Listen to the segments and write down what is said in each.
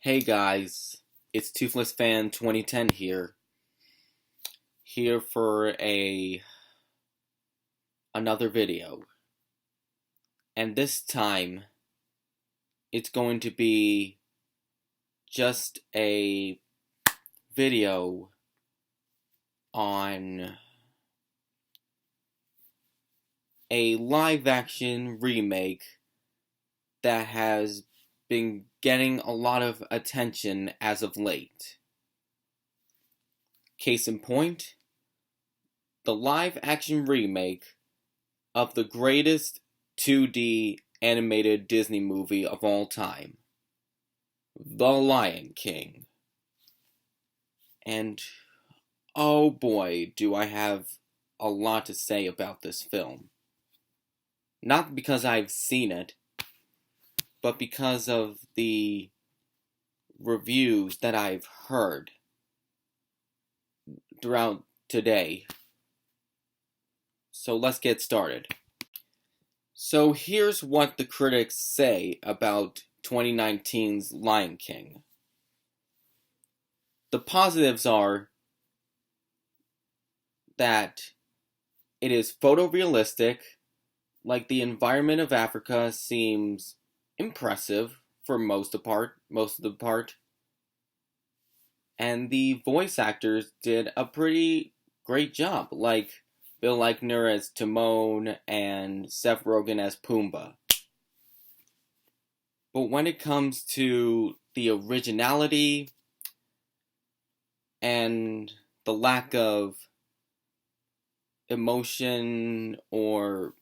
Hey guys, it's Toothless Fan 2010 here for another video. And this time it's going to be just a video on a live action remake that has been getting a lot of attention as of late. Case in point, the live action remake of the greatest 2D animated Disney movie of all time, The Lion King. And oh boy, do I have a lot to say about this film. Not because I've seen it, but because of the reviews that I've heard throughout today. So let's get started. So here's what the critics say about 2019's Lion King. The positives are that it is photorealistic, like the environment of Africa seems impressive for most of the part. And the voice actors did a pretty great job, like Bill Eichner as Timon and Seth Rogen as Pumbaa. But when it comes to the originality and the lack of emotion or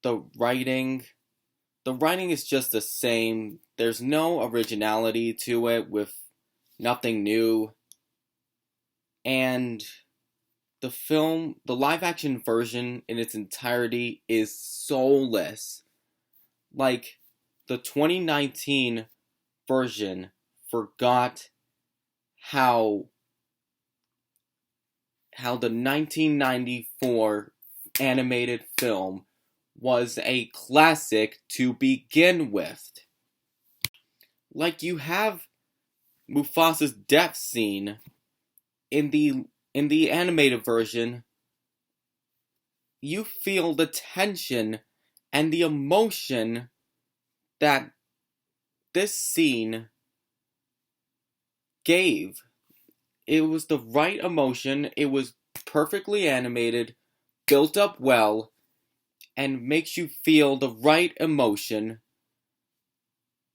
the writing is just the same. There's no originality to it, with nothing new. And the live action version in its entirety is soulless. Like, the 2019 version forgot how the 1994 animated film was a classic to begin with. Like, you have Mufasa's death scene in the animated version. You feel the tension and the emotion that this scene gave. It was the right emotion. It was perfectly animated, built up well, and makes you feel the right emotion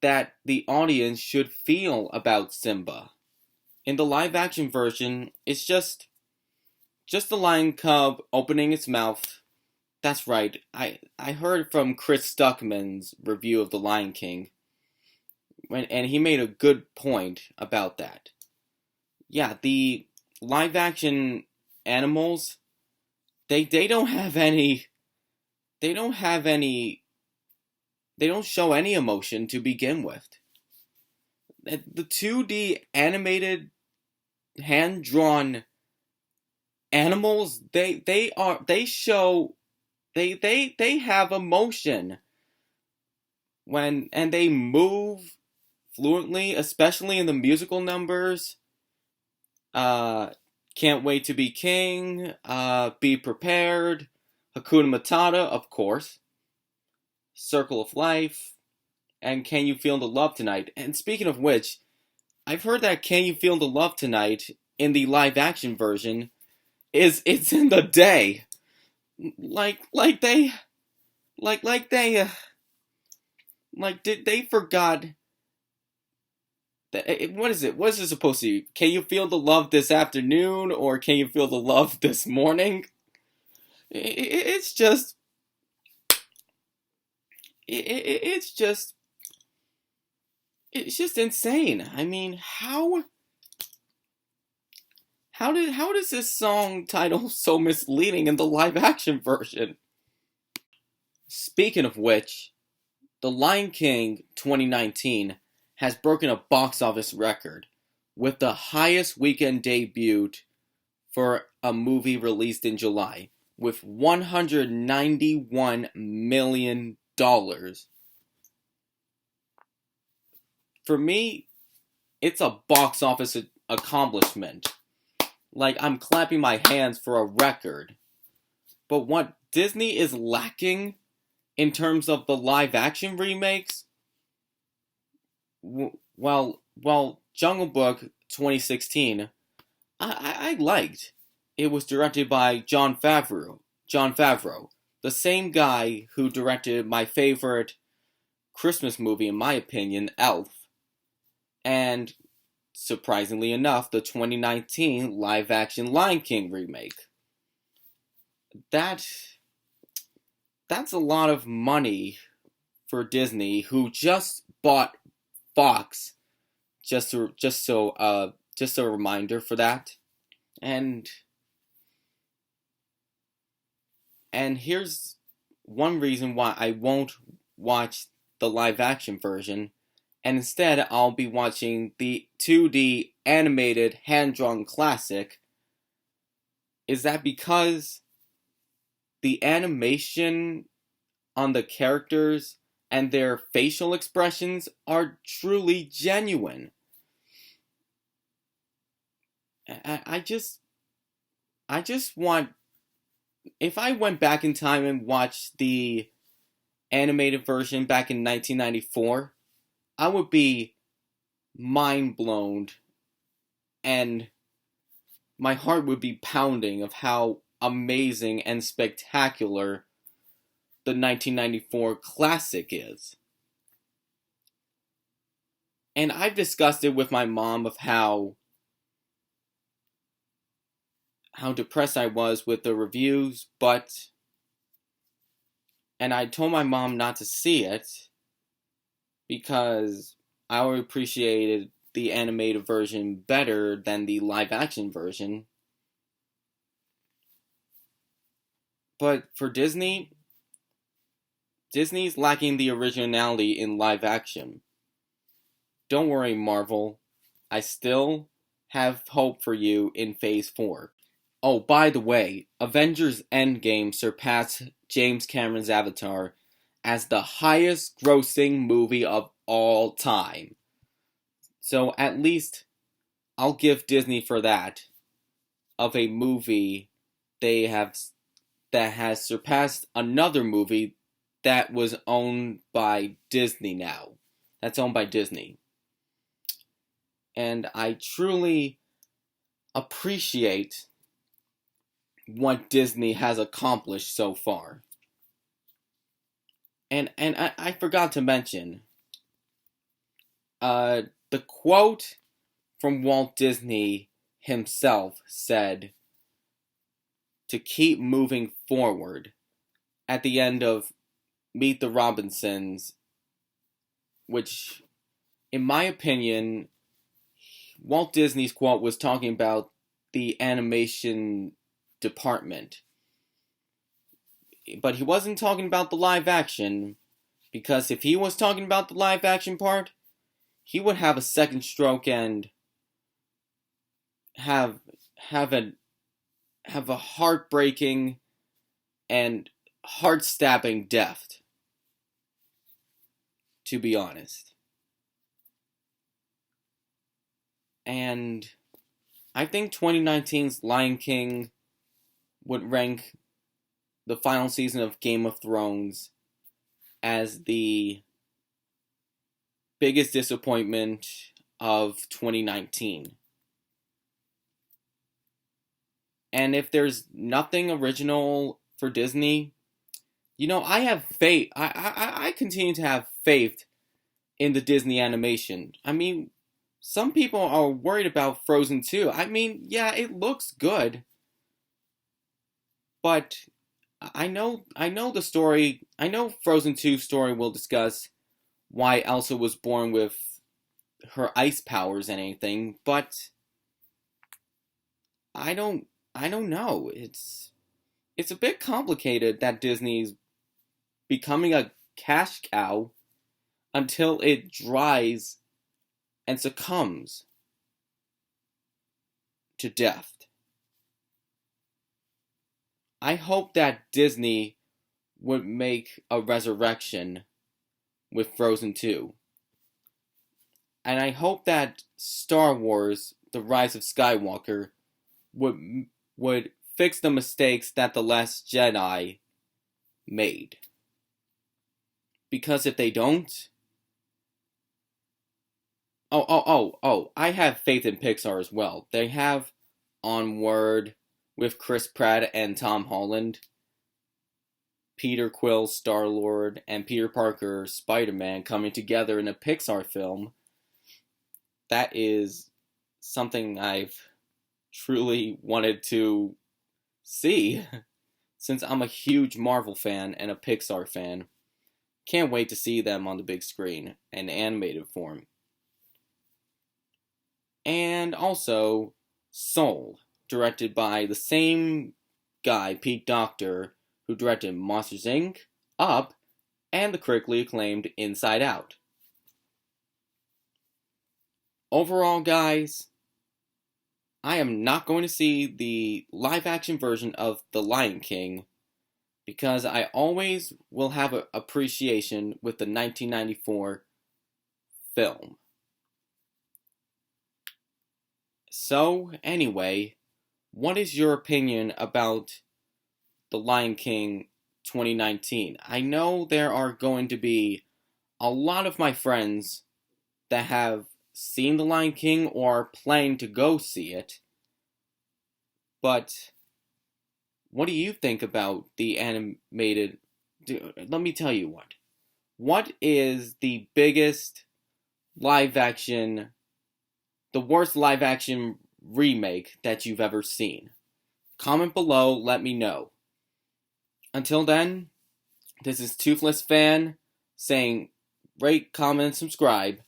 that the audience should feel about Simba. In the live action version, it's just the lion cub opening its mouth. That's right. I heard from Chris Stuckman's review of The Lion King, and he made a good point about that. Yeah, the live action animals, they don't show any emotion to begin with. The 2D animated hand-drawn animals, they have emotion and they move fluently, especially in the musical numbers. Can't Wait to Be King, Be Prepared, Hakuna Matata, of course, Circle of Life, and Can You Feel the Love Tonight? And speaking of which, I've heard that Can You Feel the Love Tonight in the live action version it's in the day. Did they forgot that, what is it? What is it supposed to be? Can you feel the love this afternoon, or can you feel the love this morning? It's just insane. I mean, how does this song title so misleading in the live action version? Speaking of which, The Lion King 2019 has broken a box office record with the highest weekend debut for a movie released in July, with $191 million. for me, it's a box office accomplishment. Like, I'm clapping my hands for a record. But what Disney is lacking in terms of the live action remakes, well, Jungle Book 2016, I liked. It was directed by Jon Favreau. Jon Favreau, the same guy who directed my favorite Christmas movie, in my opinion, Elf, and surprisingly enough, the 2019 live-action Lion King remake. That that's a lot of money for Disney, who just bought Fox. Just a reminder for that. And and here's one reason why I won't watch the live action version, and instead I'll be watching the 2D animated hand drawn classic. Is that because the animation on the characters and their facial expressions are truly genuine. I just want, if I went back in time and watched the animated version back in 1994, I would be mind blown, and my heart would be pounding of how amazing and spectacular the 1994 classic is. And I've discussed it with my mom of how depressed I was with the reviews, and I told my mom not to see it because I appreciated the animated version better than the live action version. But for Disney's lacking the originality in live action. Don't worry, Marvel. I still have hope for you in Phase 4. Oh, by the way, Avengers Endgame surpassed James Cameron's Avatar as the highest grossing movie of all time. So at least I'll give Disney for that, of a movie they have that has surpassed another movie that was owned by Disney now. That's owned by Disney. And I truly appreciate what Disney has accomplished so far. And I forgot to mention, the quote from Walt Disney himself said to keep moving forward at the end of Meet the Robinsons, which, in my opinion, Walt Disney's quote was talking about the animation department. But he wasn't talking about the live action, because if he was talking about the live action part, he would have a second stroke and have a heartbreaking and heart-stabbing death, to be honest. And I think 2019's Lion King would rank the final season of Game of Thrones as the biggest disappointment of 2019. And if there's nothing original for Disney, I have faith. I continue to have faith in the Disney animation. I mean, some people are worried about Frozen 2. I mean, yeah, it looks good, but I know the story. I know Frozen 2 story will discuss why Elsa was born with her ice powers and anything, but I don't know. It's a bit complicated that Disney's becoming a cash cow until it dries and succumbs to death. I hope that Disney would make a resurrection with Frozen 2. And I hope that Star Wars: The Rise of Skywalker would fix the mistakes that The Last Jedi made. Because if they don't, I have faith in Pixar as well. They have Onward with Chris Pratt and Tom Holland, Peter Quill Star-Lord, and Peter Parker Spider-Man coming together in a Pixar film. That is something I've truly wanted to see since I'm a huge Marvel fan and a Pixar fan. Can't wait to see them on the big screen in animated form. And also Soul, directed by the same guy, Pete Docter, who directed Monsters Inc., Up, and the critically acclaimed Inside Out. Overall, guys, I am not going to see the live-action version of The Lion King because I always will have an appreciation with the 1994 film. So, anyway, what is your opinion about The Lion King 2019? I know there are going to be a lot of my friends that have seen The Lion King or are planning to go see it, but what do you think about the animated? Let me tell you what. What is the biggest live action, the worst live action remake that you've ever seen? Comment below, let me know. Until then, this is Toothless Fan saying rate, comment, and subscribe.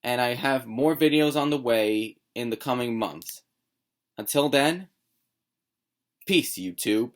And I have more videos on the way in the coming months. Until then, peace, YouTube.